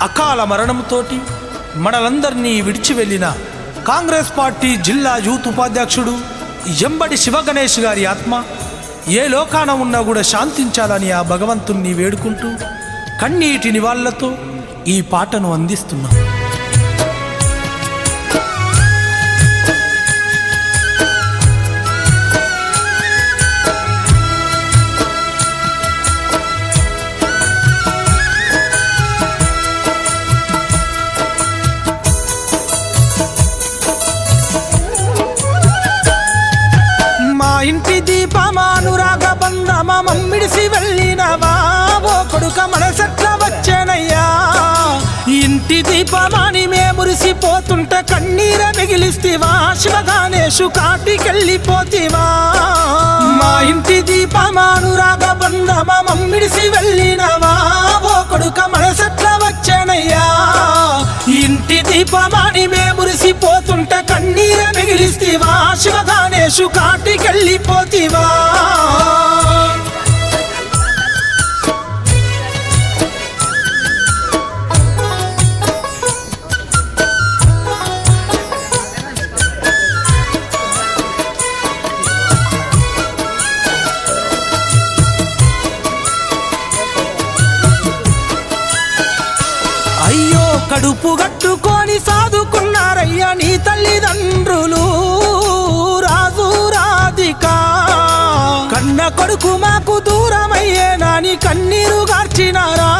అకాల మరణంతోటి మనలందరినీ విడిచి వెళ్ళిన కాంగ్రెస్ పార్టీ జిల్లా యూత్ ఉపాధ్యక్షుడు ఎంబడి శివగణేష్ గారి ఆత్మ ఏ లోకాన ఉన్నా కూడా శాంతించాలని ఆ భగవంతుణ్ణి వేడుకుంటూ కన్నీటి నివాళులతో ఈ పాటను అందిస్తున్నాం. ఇంటి దీపమానురాగ బంధమ మమ్మిడిసి వెళ్ళినవా ఓ కొడుక మనసెట్ల వచ్చేనయ్యా. ఇంటి దీపమాని మేమురిసిపోతుంటే కన్నీర మిగిలిస్తివా శివగణేషు కాటికెళ్ళిపోతివా. మా ఇంటి దీపమానురాగ బంధమ మమ్మిడిసి వెళ్ళినవా ఓ కొడుక మనసెట్ల వచ్చేనయ్యా. ఇంటి దీపమాని మేమురిసిపోతుంటే కన్నీర మిగిలిస్తివా శివగణేషు కాటికెళ్ళిపోతివా. అయ్యో కడుపు గట్టుకొని సాదుకున్నారయ్యా నీ తల్లిదండ్రులు రాజు రాధిక. కన్న కొడుకు మాకు దూరమయ్యే నాని కన్నీరు గార్చినారా